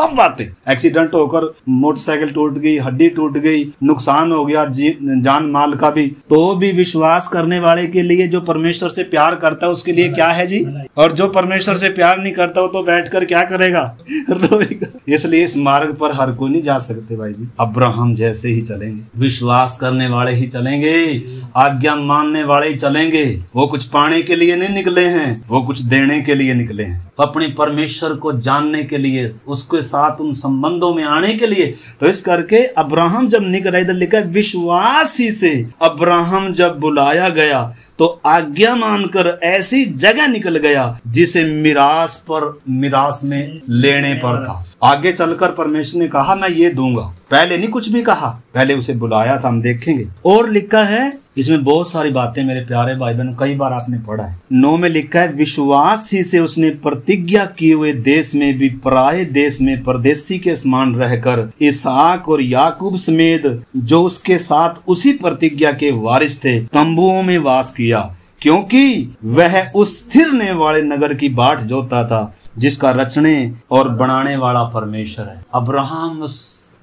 बातें। एक्सीडेंट होकर मोटरसाइकिल टूट गई, हड्डी टूट गई, नुकसान हो गया जान माल का भी, तो भी विश्वास करने वाले के लिए, जो परमेश्वर से प्यार करता है उसके लिए क्या है जी। और जो परमेश्वर से प्यार नहीं करता वो तो बैठकर क्या करेगा, रोएगा। इसलिए इस मार्ग पर हर कोई नहीं जा सकते भाई जी। अब्राहम जैसे ही चलेंगे, विश्वास करने वाले ही चलेंगे, आज्ञा मानने वाले ही चलेंगे। वो कुछ पाने के लिए नहीं निकले हैं, वो कुछ देने के लिए निकले हैं। अपने परमेश्वर को जानने के लिए, उसके साथ उन संबंधों में आने के लिए। तो इस करके अब्राहम जब निकला, इधर लिखा है विश्वास ही से अब्राहम जब बुलाया गया तो आज्ञा मानकर ऐसी जगह निकल गया जिसे मिरास में लेने पर था। आगे चलकर परमेश्वर ने कहा मैं ये दूंगा, पहले नहीं कुछ भी कहा, पहले उसे बुलाया था। हम देखेंगे और लिखा है इसमें बहुत सारी बातें मेरे प्यारे भाई बहन, कई बार आपने पढ़ा है। 9 में लिखा है विश्वास ही से उसने प्रतिज्ञा किए हुए देश में भी पराये देश में परदेसी के समान रहकर इसहाक और याकूब समेत जो उसके साथ उसी प्रतिज्ञा के वारिस थे तंबुओं में वास किया, क्योंकि वह उस स्थिरने वाले नगर की बाट जोता था जिसका रचने और बनाने वाला परमेश्वर है। अब्राहम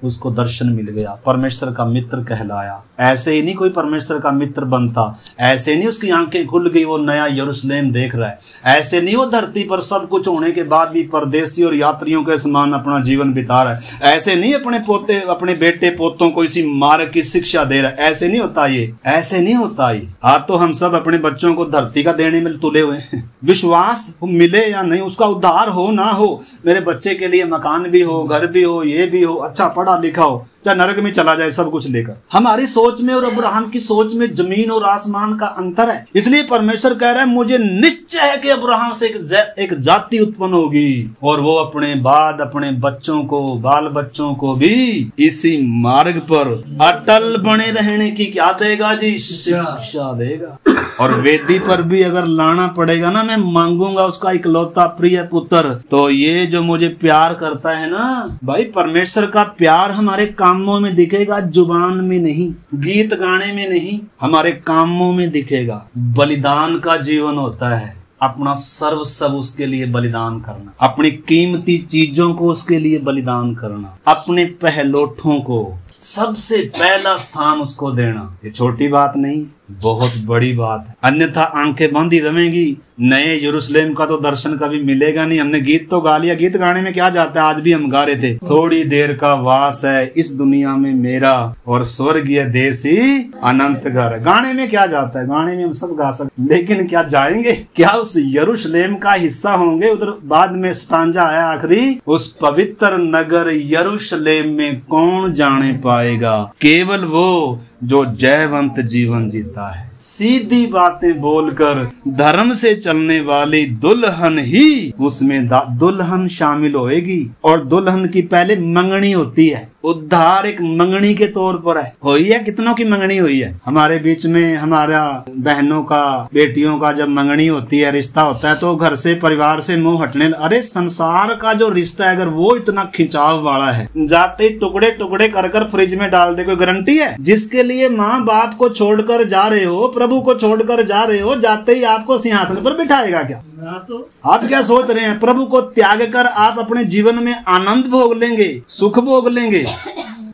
उसको दर्शन मिल गया, परमेश्वर का मित्र कहलाया। ऐसे ही नहीं कोई परमेश्वर का मित्र बनता, ऐसे नहीं उसकी आंखें खुल गई वो नया यरूशलेम देख रहा है, ऐसे नहीं वो धरती पर सब कुछ होने के बाद भी परदेसी और यात्रियों के समान अपना जीवन बिता रहा है, ऐसे नहीं अपने बेटे पोतों को इसी मार्ग की शिक्षा दे रहा है। ऐसे नहीं होता ये, ऐसे नहीं होता ये। आज तो हम सब अपने बच्चों को धरती का देने में तुले हुए हैं। विश्वास मिले या नहीं, उसका उद्धार हो ना हो, मेरे बच्चे के लिए मकान भी हो, घर भी हो, ये भी हो, अच्छा पढ़ा लिखा हो, चाहे नरक में चला जाए, सब कुछ लेकर। हमारी सोच में और अब्राहम की सोच में जमीन और आसमान का अंतर है। इसलिए परमेश्वर कह रहा है मुझे निश्चय है कि अब्राहम से एक जाति उत्पन्न होगी और वो अपने बाद अपने बच्चों को, बाल बच्चों को भी इसी मार्ग पर अटल बने रहने की क्या देगा जी? शिक्षा देगा। और वेदी पर भी अगर लाना पड़ेगा ना, मैं मांगूंगा उसका इकलौता प्रिय पुत्र। तो ये जो मुझे प्यार करता है ना भाई, परमेश्वर का प्यार हमारे कामों में दिखेगा, जुबान में नहीं, गीत गाने में नहीं, हमारे कामों में दिखेगा। बलिदान का जीवन होता है, अपना सर्वस्व उसके लिए बलिदान करना, अपनी कीमती चीजों को उसके लिए बलिदान करना, अपने पहलोठों को सबसे पहला स्थान उसको देना। ये छोटी बात नहीं, बहुत बड़ी बात है। अन्यथा आंखें बंदी रहेंगी, नए यरूशलेम का तो दर्शन कभी मिलेगा नहीं। हमने गीत तो गा लिया, गीत गाने में क्या जाता है, आज भी हम गा रहे थे, थोड़ी देर का वास है इस दुनिया में मेरा और स्वर्गीय देश ही अनंत घर। गाने में क्या जाता है, गाने में हम सब गा सकते, लेकिन क्या जाएंगे, क्या उस यरूशलेम का हिस्सा होंगे? उधर बाद में स्टांजा है आखिरी, उस पवित्र नगर यरूशलेम में कौन जाने पाएगा? केवल वो जो जयवंत जीवन जीता है। सीधी बातें बोलकर धर्म से चलने वाली दुल्हन ही उसमें दुल्हन शामिल होएगी। और दुल्हन की पहले मंगनी होती है, उद्धार एक मंगनी के तौर पर है। हुई है, कितनों की मंगनी हुई है हमारे बीच में, हमारा बहनों का, बेटियों का जब मंगनी होती है, रिश्ता होता है, तो घर से, परिवार से मुंह हटने। अरे संसार का जो रिश्ता है, अगर वो इतना खिंचाव वाला है, जाते टुकड़े टुकड़े कर कर फ्रिज में डाल दे, कोई गारंटी है? जिसके लिए माँ बाप को छोड़कर जा रहे हो, प्रभु को छोड़कर जा रहे हो, जाते ही आपको सिंहासन पर बिठाएगा क्या? तो आप क्या सोच रहे हैं? प्रभु को त्याग कर आप अपने जीवन में आनंद भोग लेंगे, सुख भोग लेंगे।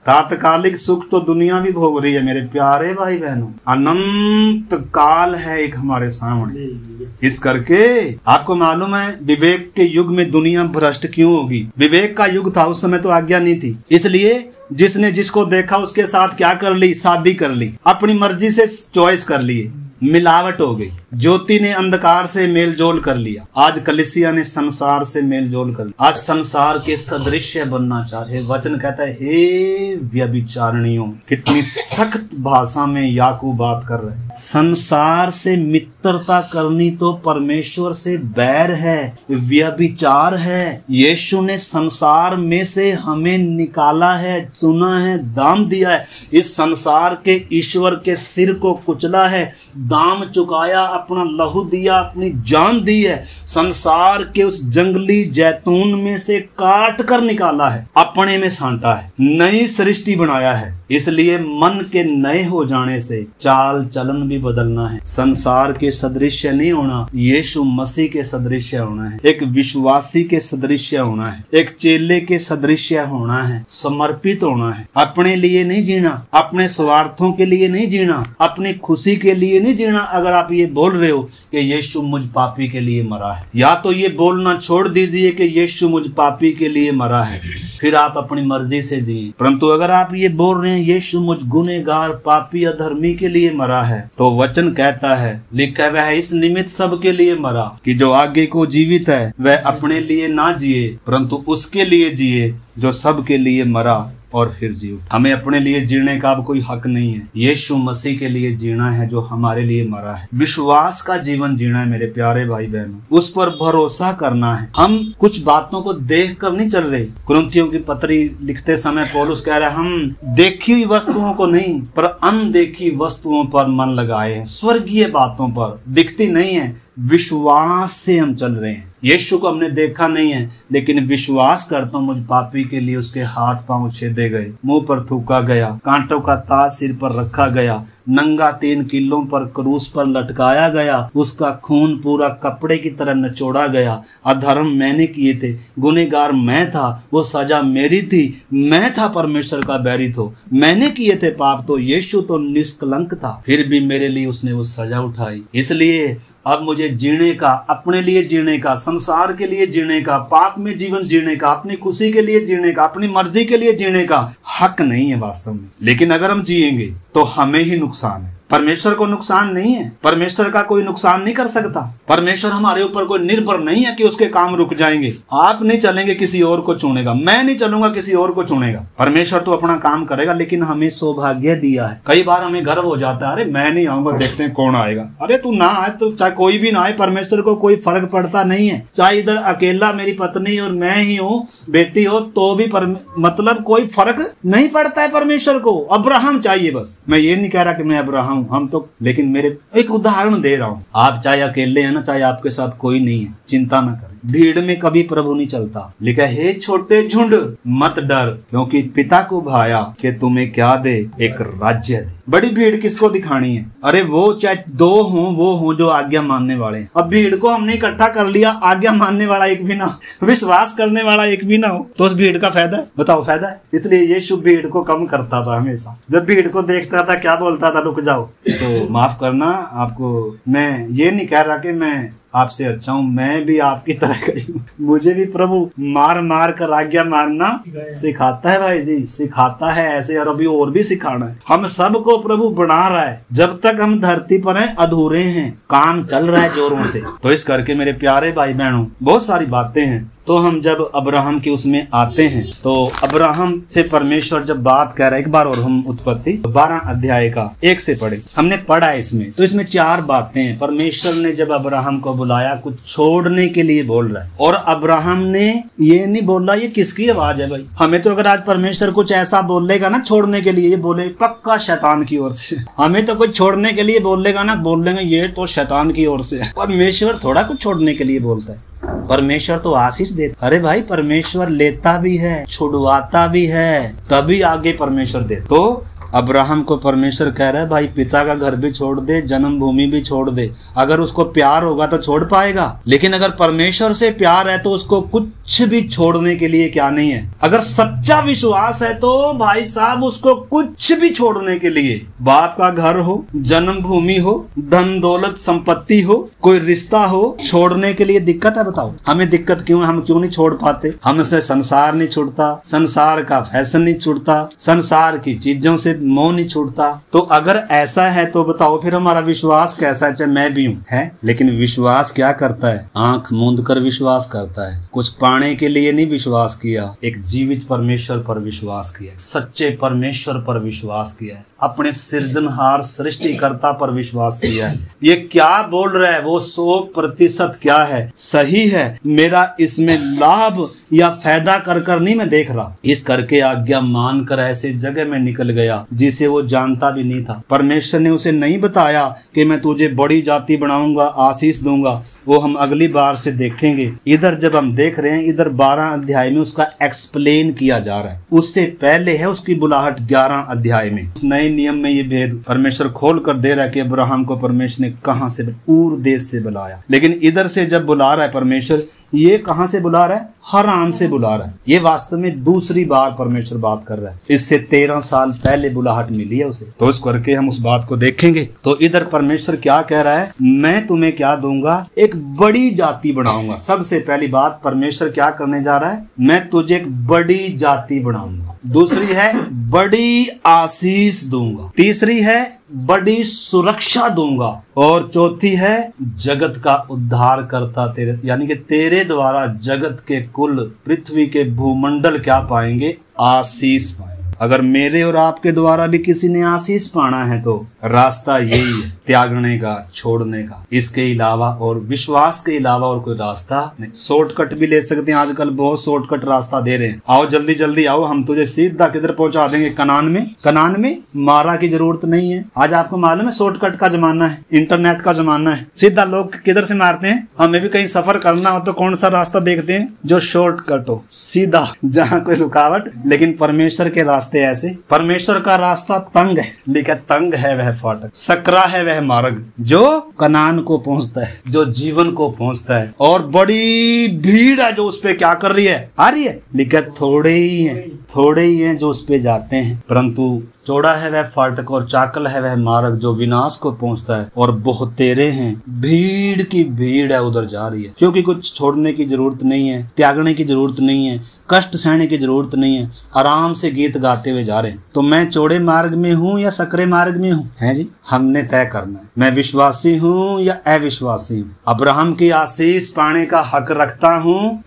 तात्कालिक सुख तो दुनिया भी भोग रही है मेरे प्यारे भाई बहनों, अनंत काल है एक हमारे सामने। इस करके आपको मालूम है विवेक के युग में दुनिया भ्रष्ट क्यों होगी? विवेक का युग था, उस समय तो आज्ञा नहीं थी, इसलिए जिसने जिसको देखा उसके साथ क्या कर ली? शादी कर ली, अपनी मर्जी से चॉइस कर लिए, मिलावट हो गई। ज्योति ने अंधकार से मेल जोल कर लिया, आज कलीसिया ने संसार से मेल जोल कर लिया। आज संसार के सदृश्य बनना चाहे। वचन कहता है हे व्यभिचारिणियों, कितनी सख्त भाषा में याकूब बात कर रहे हैं। संसार से मित्रता करनी तो परमेश्वर से बैर है, व्यभिचार है। यीशु ने संसार में से हमें निकाला है, चुना है, दाम दिया है। इस संसार के ईश्वर के सिर को कुचला है, दाम चुकाया, अपना लहू दिया, अपनी जान दी है। संसार के उस जंगली जैतून में से काट कर निकाला है, अपने में सांटा है, नई सृष्टि बनाया है। इसलिए मन के नए हो जाने से चाल चलन भी बदलना है। संसार के सदृश्य नहीं होना, यीशु मसीह के सदृश्य होना है, एक विश्वासी के सदृश्य होना है, एक चेले के सदृश्य होना है, समर्पित होना है। अपने लिए नहीं जीना, अपने स्वार्थों के लिए नहीं जीना, अपनी खुशी के लिए नहीं जीना। अगर आप ये बोल रहे हो कि यीशु मुझ पापी के लिए मरा है, या तो ये बोलना छोड़ दीजिए कि यीशु मुझ पापी के लिए मरा है, फिर आप अपनी मर्जी से जिए। परंतु अगर आप ये बोल रहे हैं यीशु मुझ गुनहगार पापी अधर्मी के लिए मरा है, तो वचन कहता है, लिखा है, वह इस निमित्त सबके लिए मरा कि जो आगे को जीवित है वह अपने लिए ना जिए परंतु उसके लिए जिए जो सबके लिए मरा और फिर जी उठा। हमें अपने लिए जीने का अब कोई हक नहीं है, यीशु मसीह के लिए जीना है जो हमारे लिए मरा है। विश्वास का जीवन जीना है मेरे प्यारे भाई बहनों, उस पर भरोसा करना है। हम कुछ बातों को देख कर नहीं चल रहे। कुरिन्थियों की पत्री लिखते समय पौलुस कह रहा है, हम देखी हुई वस्तुओं को नहीं पर अनदेखी वस्तुओं पर मन लगाए हैं, स्वर्गीय बातों पर, दिखती नहीं है, विश्वास से हम चल रहे हैं। यीशु को हमने देखा नहीं है लेकिन विश्वास करता हूँ मुझ पापी के लिए उसके हाथ पांव छेदे गए, मुंह पर थूका गया, कांटों का ताज सिर पर रखा गया, नंगा 3 किलों पर क्रूस पर लटकाया गया, उसका खून पूरा कपड़े की तरह निचोड़ा गया। अधर्म मैंने किए थे, गुनहगार मैं था, वो सजा मेरी थी, मैं था परमेश्वर का बैरी, तो मैंने किए थे पाप, तो यीशु तो निष्कलंक था, फिर भी मेरे लिए उसने वो सजा उठाई। इसलिए अब मुझे जीने का, अपने लिए जीने का, संसार के लिए जीने का, पाप में जीवन जीने का, अपनी खुशी के लिए जीने का, अपनी मर्जी के लिए जीने का हक नहीं है वास्तव में। लेकिन अगर हम जिएंगे तो हमें ही नुकसान है, परमेश्वर को नुकसान नहीं है। परमेश्वर का कोई नुकसान नहीं कर सकता। परमेश्वर हमारे ऊपर कोई निर्भर नहीं है कि उसके काम रुक जाएंगे। आप नहीं चलेंगे किसी और को चुनेगा, मैं नहीं चलूंगा किसी और को चुनेगा। परमेश्वर तो अपना काम करेगा, लेकिन हमें सौभाग्य दिया है। कई बार हमें गर्व हो जाता है, अरे मैं नहीं आऊंगा, देखते हैं कौन आएगा। अरे तू ना आए तो चाहे कोई भी ना आए, परमेश्वर को कोई फर्क पड़ता नहीं है। चाहे इधर अकेला मेरी पत्नी और मैं ही हूँ, बेटी हो, तो भी मतलब कोई फर्क नहीं पड़ता है परमेश्वर को। अब्राहम चाहिए बस। मैं ये नहीं कह रहा कि मैं अब्राहम हम तो, लेकिन मेरे एक उदाहरण दे रहा हूँ। आप चाहे अकेले हैं ना, चाहे आपके साथ कोई नहीं है, चिंता न करें। भीड़ में कभी प्रभु नहीं चलता। लिखा है, हे छोटे झुंड मत डर, क्योंकि पिता को भाया कि तुम्हें क्या दे, एक राज्य दे। बड़ी भीड़ किसको दिखानी है? अरे वो चाहे 2 हो, वो हो जो आज्ञा मानने वाले हैं। अब भीड़ को हमने इकट्ठा कर लिया, आज्ञा मानने वाला एक भी ना हो, विश्वास करने वाला एक भी ना हो, तो उस भीड़ का फायदा है? बताओ फायदा है? इसलिए यीशु भीड़ को कम करता था हमेशा। जब भीड़ को देखता था क्या बोलता था, रुक जाओ। तो माफ करना आपको, मैं ये नहीं कह रहा कि मैं आपसे अच्छा हूँ, मैं भी आपकी तरह करी। मुझे भी प्रभु मार मार कर आज्ञा मारना सिखाता है भाई जी, सिखाता है ऐसे, और अभी और भी सिखाना है। हम सबको प्रभु बना रहा है। जब तक हम धरती पर हैं अधूरे हैं, काम चल रहा है जोरों से। तो इस करके मेरे प्यारे भाई बहनों, बहुत सारी बातें हैं। तो हम जब अब्राहम के उसमें आते हैं, तो अब्राहम से परमेश्वर जब बात कर रहा है, एक बार और हम उत्पत्ति 12 अध्याय का 1 से पढ़े, हमने पढ़ा है इसमें। तो इसमें 4 बातें हैं। परमेश्वर ने जब अब्राहम को बुलाया, कुछ छोड़ने के लिए बोल रहा है, और अब्राहम ने ये नहीं बोला ये किसकी आवाज है भाई। हमें तो अगर आज परमेश्वर कुछ ऐसा बोलेगा ना छोड़ने के लिए, ये बोले पक्का शैतान की ओर से। हमें तो कुछ छोड़ने के लिए बोलेगा ना, बोल लेंगे ये तो शैतान की ओर से। परमेश्वर थोड़ा कुछ छोड़ने के लिए बोलता है, परमेश्वर तो आशीष देता। अरे भाई, परमेश्वर लेता भी है, छुड़वाता भी है, तभी आगे परमेश्वर दे। तो अब्राहम को परमेश्वर कह रहा है, भाई पिता का घर भी छोड़ दे, जन्मभूमि भी छोड़ दे। अगर उसको प्यार होगा तो छोड़ पाएगा, लेकिन अगर परमेश्वर से प्यार है तो उसको कुछ भी छोड़ने के लिए क्या नहीं है। अगर सच्चा विश्वास है तो भाई साहब उसको कुछ भी छोड़ने के लिए, बाप का घर हो, जन्मभूमि हो, धन दौलत संपत्ति हो, कोई रिश्ता हो, छोड़ने के लिए दिक्कत है। बताओ हमें दिक्कत क्यों है? हम क्यों नहीं छोड़ पाते? हमसे संसार नहीं छूटता, संसार का फैशन नहीं छूटता, संसार की चीजों से मोह नहीं छूटता। तो अगर ऐसा है तो बताओ फिर हमारा विश्वास कैसा है? चाहे मैं भी हूँ, है, लेकिन विश्वास क्या करता है? आंख मूंद कर विश्वास करता है। कुछ पाने के लिए नहीं विश्वास किया, एक जीवित परमेश्वर पर विश्वास किया, सच्चे परमेश्वर पर विश्वास किया है, अपने सृजनहार सृष्टिकर्ता पर विश्वास किया है। ये क्या बोल रहा है वो 100% क्या है, सही है, मेरा इसमें लाभ या फायदा कर नहीं मैं देख रहा। इस करके आज्ञा मानकर ऐसे जगह में निकल गया जिसे वो जानता भी नहीं था। परमेश्वर ने उसे नहीं बताया कि मैं तुझे बड़ी जाति बनाऊंगा, आशीष दूंगा। वो हम अगली बार से देखेंगे। इधर जब हम देख रहे हैं, इधर 12 अध्याय में उसका एक्सप्लेन किया जा रहा है। उससे पहले है उसकी बुलाहट 11 अध्याय में। उस नए नियम में ये भेद परमेश्वर खोल कर दे रहा है कि अब्राहम को परमेश्वर ने कहां से, ऊर देश से बुलाया। लेकिन इधर से जब बुला रहा है परमेश्वर, ये कहां से बुला रहा है? हरान से बुला रहा है। ये वास्तव में दूसरी बार परमेश्वर बात कर रहा है। इससे 13 साल पहले बुलाहट मिली है उसे। तो इस करके हम उस बात को देखेंगे। तो इधर परमेश्वर क्या कह रहा है? मैं तुम्हें क्या दूंगा? एक बड़ी जाति बनाऊंगा। सबसे पहली बात परमेश्वर क्या करने जा रहा है? मैं तुझे एक बड़ी जाति बनाऊंगा। दूसरी है बड़ी आशीष दूंगा, तीसरी है बड़ी सुरक्षा दूंगा, और चौथी है जगत का उद्धार करता तेरे, यानी कि तेरे द्वारा जगत के कुल पृथ्वी के भूमंडल क्या पाएंगे? आशीष पाएंगे। अगर मेरे और आपके द्वारा भी किसी ने आशीष पाना है तो रास्ता यही है, त्यागने का, छोड़ने का। इसके अलावा और विश्वास के अलावा और कोई रास्ता नहीं। शॉर्टकट भी ले सकते हैं, आजकल बहुत शॉर्टकट रास्ता दे रहे हैं। आओ जल्दी जल्दी आओ, हम तुझे सीधा किधर पहुंचा देंगे? कनान में। कनान में मारा की जरूरत नहीं है। आज आपको मालूम है शॉर्टकट का जमाना है, इंटरनेट का जमाना है। सीधा लोग किधर से मारते हैं? हमें भी कहीं सफर करना हो तो कौन सा रास्ता देखते हैं? जो शॉर्टकट हो, सीधा, जहाँ कोई रुकावट। लेकिन परमेश्वर के रास्ते ऐसे, परमेश्वर का रास्ता तंग है, लेकिन तंग है वह फाटक, सकरा है वह मार्ग जो कनान को पहुंचता है, जो जीवन को पहुंचता है। और बड़ी भीड़ है जो उस पे क्या कर रही है? आ रही है, लेकिन थोड़े ही हैं जो उस पे जाते हैं। परंतु चौड़ा है वह फाटक और चाकल है वह मार्ग जो विनाश को पहुंचता है, और बहुतेरे हैं, भीड़ की भीड़ है उधर जा रही है। क्योंकि कुछ छोड़ने की जरूरत नहीं है, त्यागने की जरूरत नहीं है, कष्ट सहने की जरूरत नहीं है, आराम से गीत गाते हुए जा रहे हैं। तो मैं चौड़े मार्ग में हूँ या सकरे मार्ग में हूँ? है जी, हमने तय करना है। मैं विश्वासी हूँ या अविश्वासी हूँ? अब्राहम की आशीष पाने का हक रखता हूँ।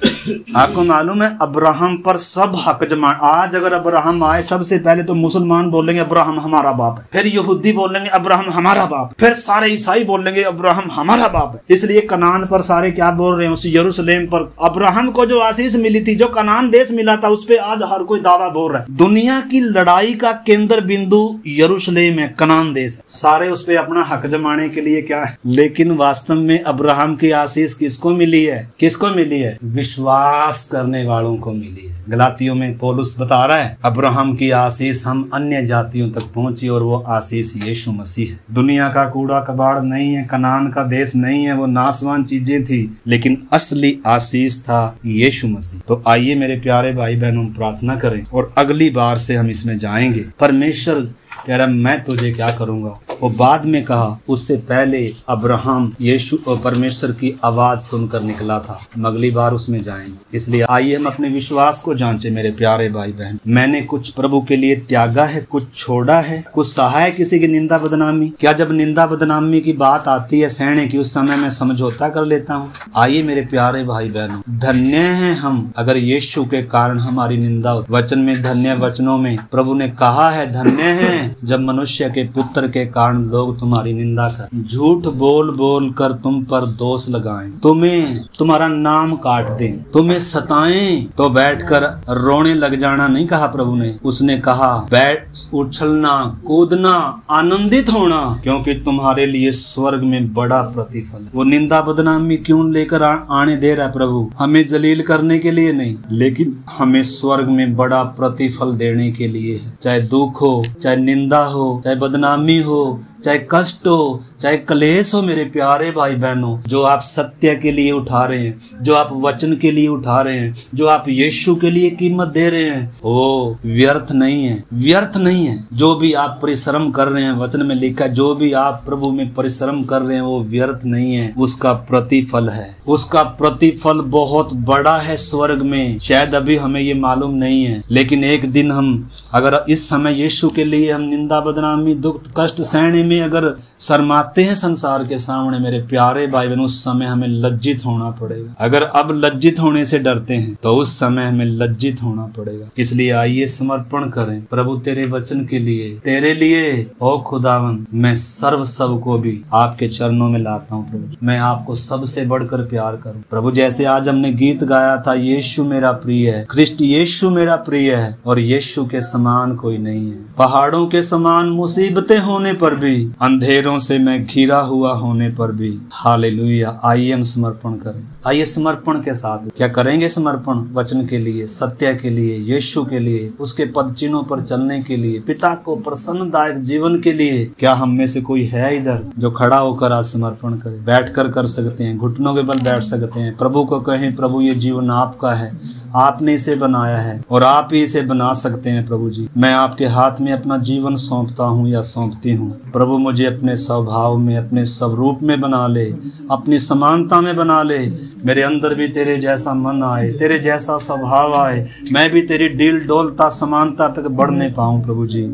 आपको मालूम है अब्राहम पर सब हक जमा। आज अगर अब्राहम आए, सबसे पहले तो मुसलमान बोलेंगे अब्राहम हमारा बाप है, फिर यहूदी बोलेंगे अब्राहम हमारा बाप, फिर सारे ईसाई बोलेंगे अब्राहम हमारा बाप है। इसलिए कनान पर सारे क्या बोल रहे हैं? उस यरूशलेम पर अब्राहम को जो आशीष मिली थी, जो कनान देश मिला था, उस पे आज हर कोई दावा बोल रहा है। दुनिया की लड़ाई का केंद्र बिंदु यरूशलेम है, कनान देश। सारे उस पे अपना हक जमाने के लिए क्या है? लेकिन वास्तव में अब्राहम की आशीष किसको मिली है? किसको मिली है? विश्वास करने वालों को मिली है। गलातियों में पौलुस बता रहा है अब्राहम की आशीष हम अन्य जातियों तक पहुंची, और वो आशीष यीशु मसीह है। दुनिया का कूड़ा कबाड़ नहीं है, कनान का देश नहीं है, वो नासवान चीजें थी, लेकिन असली आशीष था यीशु मसीह। तो आइए मेरे प्यारे भाई बहनों, प्रार्थना करें और अगली बार से हम इसमें जाएंगे। परमेश्वर कह रहा मैं तुझे क्या करूंगा, वो बाद में कहा। उससे पहले अब्राहम यीशु और परमेश्वर की आवाज सुनकर निकला था। हम अगली बार उसमें जाएंगे। इसलिए आइए हम अपने विश्वास को जांचें मेरे प्यारे भाई बहन। मैंने कुछ प्रभु के लिए त्यागा है, कुछ छोड़ा है, कुछ सहा है किसी की निंदा बदनामी? क्या जब निंदा बदनामी की बात आती है सहने की, उस समय मैं समझौता कर लेता हूँ? आइए मेरे प्यारे भाई बहनों, धन्य हैं हम अगर यीशु के कारण हमारी निंदा हो। वचन में, धन्य वचनों में प्रभु ने कहा है धन्य है जब मनुष्य के पुत्र के कारण लोग तुम्हारी निंदा कर, झूठ बोल बोल कर तुम पर दोष लगाएं, तुम्हें तुम्हारा नाम काट दें, तुम्हें सताएं, तो बैठकर रोने लग जाना नहीं कहा प्रभु ने। उसने कहा बैठ उछलना, कूदना, आनंदित होना, क्योंकि तुम्हारे लिए स्वर्ग में बड़ा प्रतिफल। वो निंदा बदनामी क्यों लेकर आने दे रहा है प्रभु? हमें जलील करने के लिए नहीं, लेकिन हमें स्वर्ग में बड़ा प्रतिफल देने के लिए है। चाहे दुख हो, चाहे निंदा हो, चाहे बदनामी हो, चाहे कष्ट हो, चाहे कलेश हो, मेरे प्यारे भाई बहनों, जो आप सत्य के लिए उठा रहे हैं, जो आप वचन के लिए उठा रहे हैं, जो आप यीशु के लिए कीमत दे रहे हैं, वो व्यर्थ नहीं है, व्यर्थ नहीं है। जो भी आप परिश्रम कर रहे हैं, वचन में लिखा, जो भी आप प्रभु में परिश्रम कर रहे हैं वो व्यर्थ नहीं है, उसका प्रतिफल है। उसका प्रतिफल बहुत बड़ा है स्वर्ग में। शायद अभी हमें ये मालूम नहीं है, लेकिन एक दिन हम अगर इस समय यीशु के लिए हम निंदा बदनामी दुख कष्ट सहने में अगर शर्माते हैं संसार के सामने, मेरे प्यारे भाई बहनों, उस समय हमें लज्जित होना पड़ेगा। अगर अब लज्जित होने से डरते हैं तो उस समय हमें लज्जित होना पड़ेगा। इसलिए आइए समर्पण करें प्रभु तेरे वचन के लिए, तेरे लिए। ओ खुदावन, मैं सर्व सब को भी आपके चरणों में लाता हूँ प्रभु। मैं आपको सबसे बढ़कर प्यार करूँ प्रभु। जैसे आज हमने गीत गाया था, यीशु मेरा प्रिय है, ख्रिस्ट यीशु मेरा प्रिय है, और यीशु के समान कोई नहीं है। पहाड़ों के समान मुसीबतें होने पर भी, अंधेरों से मैं घिरा हुआ होने पर भी, हालेलुया। आइए हम समर्पण करें। आइए समर्पण के साथ क्या करेंगे? समर्पण वचन के लिए, सत्य के लिए, यीशु के लिए, उसके पद चिन्हों पर चलने के लिए, पिता को प्रसन्नदायक जीवन के लिए। क्या हम में से कोई है इधर जो खड़ा होकर आज समर्पण करे? बैठकर कर सकते हैं, घुटनों के बल बैठ सकते हैं। प्रभु को कहें प्रभु ये जीवन आपका है, आपने इसे बनाया है और आप ही इसे बना सकते हैं। प्रभु जी, मैं आपके हाथ में अपना जीवन सौंपता हूँ या सौंपती हूँ। प्रभु प्रभु मुझे अपने स्वभाव में, अपने स्वरूप में बना ले, अपनी समानता में बना ले। मेरे अंदर भी तेरे जैसा मन आए, तेरे जैसा स्वभाव आए, मैं भी तेरी डील डोलता समानता तक बढ़ने पाऊं प्रभु जी,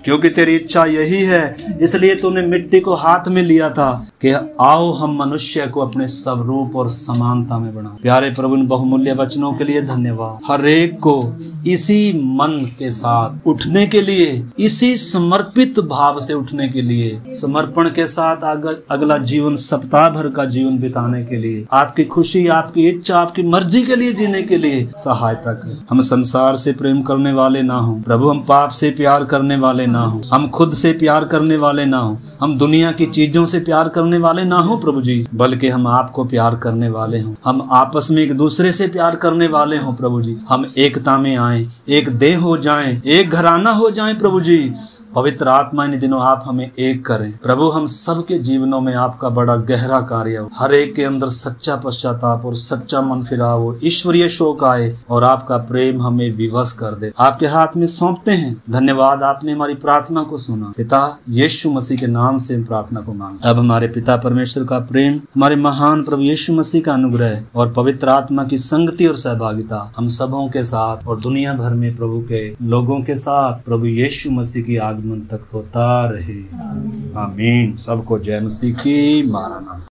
क्योंकि तेरी इच्छा यही है। इसलिए तूने मिट्टी को हाथ में लिया था कि आओ हम मनुष्य को अपने स्वरूप और समानता में बना। प्यारे प्रभु, इन बहुमूल्य वचनों के लिए धन्यवाद। हर एक को इसी मन के साथ उठने के लिए, इसी समर्पित भाव से उठने के लिए, समर्पण के साथ अगला जीवन, सप्ताह भर का जीवन बिताने के लिए, आपकी खुशी, आपकी इच्छा, आपकी मर्जी के लिए जीने के लिए सहायता कर। हम संसार से प्रेम करने वाले ना हो प्रभु, हम पाप से प्यार करने वाले ना हो, हम खुद से प्यार करने वाले ना हो, हम दुनिया की चीजों से प्यार करने वाले ना हो प्रभु जी, बल्कि हम आपको प्यार करने वाले हों। हम आपस में एक दूसरे से प्यार करने वाले हों प्रभु जी। हम एकता में आए, एक देह हो जाएं, एक घराना हो जाएं प्रभु जी। पवित्र आत्मा इन दिनों आप हमें एक करें प्रभु। हम सबके जीवनों में आपका बड़ा गहरा कार्य हो, हर एक के अंदर सच्चा पश्चाताप और सच्चा मन फिराव हो, ईश्वरीय शोक आए और आपका प्रेम हमें विवश कर दे। आपके हाथ में सौंपते हैं। धन्यवाद, आपने हमारी प्रार्थना को सुना। पिता यीशु मसीह के नाम से प्रार्थना को मांग। अब हमारे पिता परमेश्वर का प्रेम, हमारे महान प्रभु यीशु मसीह का अनुग्रह और पवित्र आत्मा की संगति और सहभागिता हम सबों के साथ और दुनिया भर में प्रभु के लोगों के साथ प्रभु यीशु मसीह की आगमन तक होता रहे। आमीन। सबको जय मसीह की। मारानाथा।